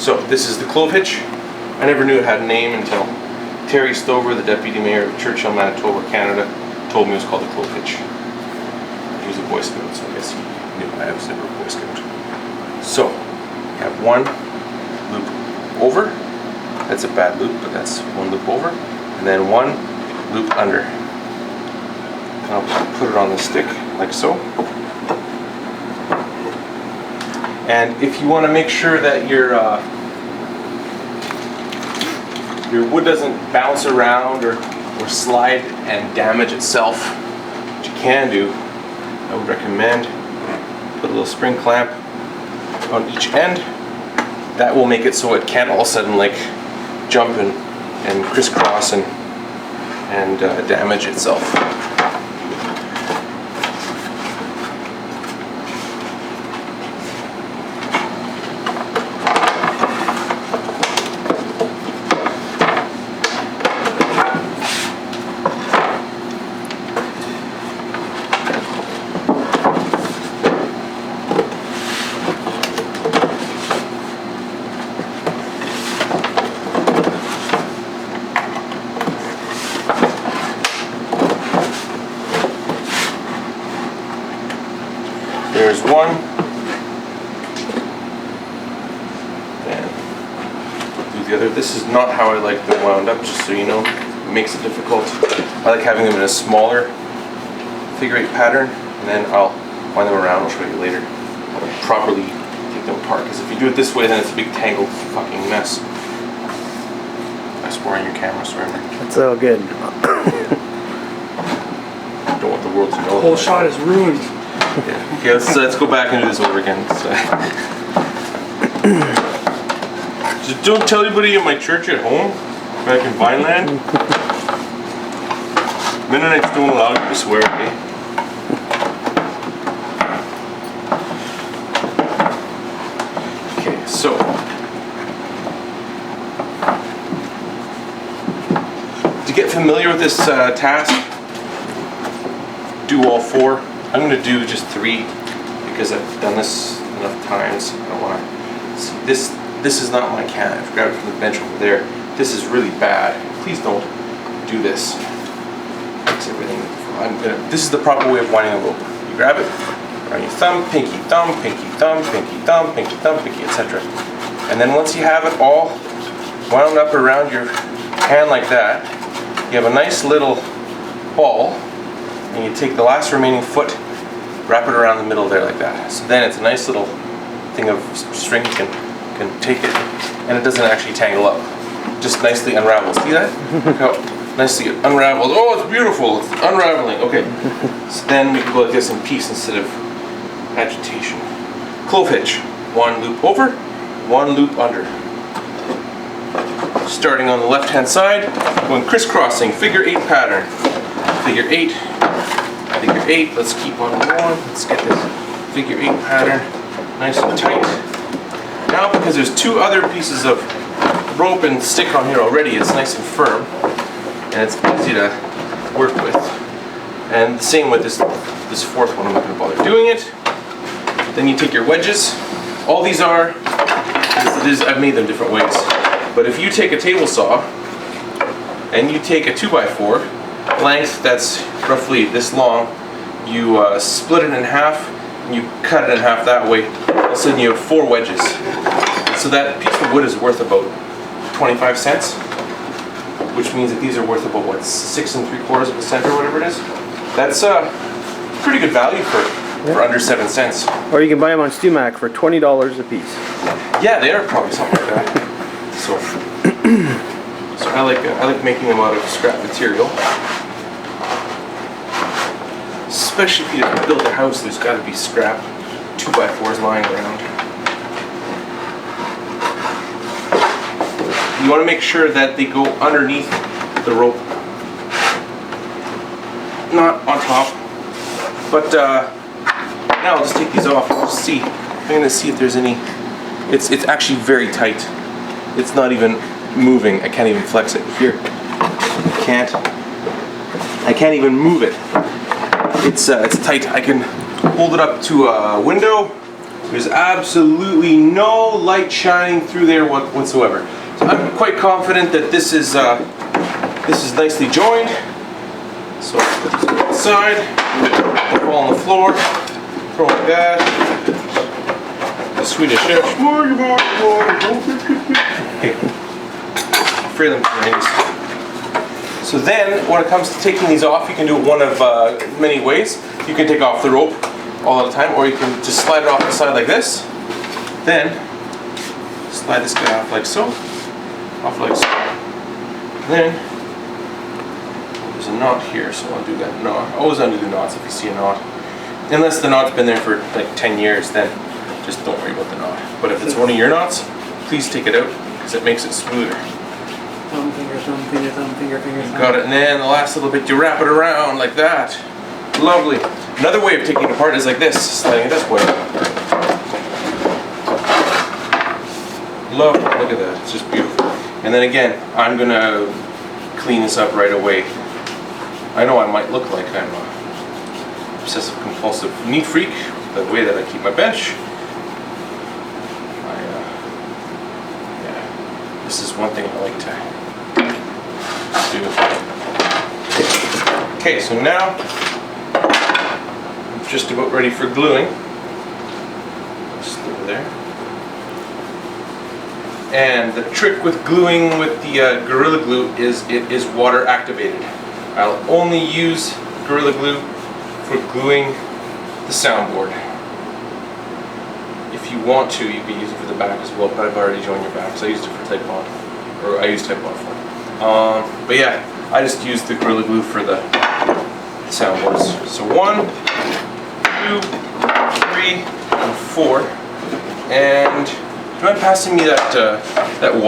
So this is the clove hitch. I never knew it had a name until Terry Stover, the deputy mayor of Churchill, Manitoba, Canada, told me it was called the clove hitch. He was a Boy Scout, so I guess he knew I was never a Boy Scout. So you have one loop over. That's a bad loop, but that's one loop over. And then one loop under. And I'll put it on the stick like so. And if you want to make sure that your wood doesn't bounce around or slide and damage itself, what you can do, I would recommend put a little spring clamp on each end. That will make it so it can't all of a sudden like jump and crisscross and damage itself. There's one, then do the other. This is not how I like them wound up, just so you know. It makes it difficult. I like having them in a smaller figure 8 pattern, and then I'll wind them around. I'll show you later how to properly take them apart, because if you do it this way, then it's a big tangled fucking mess. I swore on your camera, sorry. That's all good. Don't want the world to know. The whole shot is ruined. Yeah. Okay, let's go back and do this over again. So. Just don't tell anybody in my church at home, back in Vineland. Mennonites don't allow you to swear, okay? Okay, so to get familiar with this task, do all 4. I'm going to do just 3 because I've done this enough times. I don't want to see this. This is not my can. I've grabbed it from the bench over there. This is really bad. Please don't do this. Fix everything. This is the proper way of winding a rope. You grab it around your thumb, pinky, thumb, pinky, thumb, pinky, thumb, pinky, thumb, pinky, etc. And then once you have it all wound up around your hand like that, you have a nice little ball. And you take the last remaining foot, wrap it around the middle there like that. So then it's a nice little thing of string. You can take it, and it doesn't actually tangle up. Just nicely unravels. See that? Look how nicely it unravels. Oh, it's beautiful. It's unraveling. Okay. So then we can go like this in peace instead of agitation. Clove hitch. One loop over, one loop under. Starting on the left-hand side, going crisscrossing, figure 8 pattern. Figure 8, figure 8, let's keep on going. Let's get this figure 8 pattern nice and tight. Now, because there's 2 other pieces of rope and stick on here already, it's nice and firm, and it's easy to work with. And the same with this 4th one, I'm not going to bother doing it. Then you take your wedges. All these are, I've made them different ways, but if you take a table saw, and you take a 2x4, length that's roughly this long, you split it in half and you cut it in half that way. All of a sudden you have 4 wedges. So that piece of wood is worth about 25 cents, which means that these are worth about what, 6 3/4 of a cent or whatever it is. That's pretty good value for under 7 cents. Or you can buy them on StuMac for $20 a piece. Yeah, they are probably something like that. So I like making them out of scrap material. Especially if you build a house, there's got to be scrap 2x4s lying around. You want to make sure that they go underneath the rope, not on top. But now I'll just take these off and just see. I'm going to see if there's any. It's actually very tight. It's not even moving. I can't even flex it here. I can't even move it. It's tight. I can hold it up to a window There's absolutely no light shining through there whatsoever. So I'm quite confident that this is nicely joined. So I'll put this to the side, put it all on the floor, throw it like that. The Swedish chef. Free them rings. So then, when it comes to taking these off, you can do it one of many ways. You can take off the rope all the time, or you can just slide it off the side like this. Then, slide this guy off like so. Off like so. And then, there's a knot here, so I'll do that knot. Always undo the knots if you see a knot. Unless the knot's been there for like 10 years, then just don't worry about the knot. But if it's one of your knots, please take it out, because it makes it smoother. Thumb finger, thumb finger, thumb finger, finger, thumb. Got it, and then the last little bit, you wrap it around like that. Lovely. Another way of taking it apart is like this, sliding it this way. Lovely, look at that, it's just beautiful. And then again, I'm gonna clean this up right away. I know I might look like I'm a obsessive compulsive neat freak, the way that I keep my bench. Yeah, this is one thing I like to do. Okay, so now I'm just about ready for gluing. Just over there. And the trick with gluing with the Gorilla Glue is it is water activated. I'll only use Gorilla Glue for gluing the soundboard. If you want to, you can use it for the back as well, but I've already joined your back, so I used it for Type On, or I used Type On for it. But yeah, I just used the Gorilla Glue for the soundboards. So 1, 2, 3, and 4. And do you mind passing me that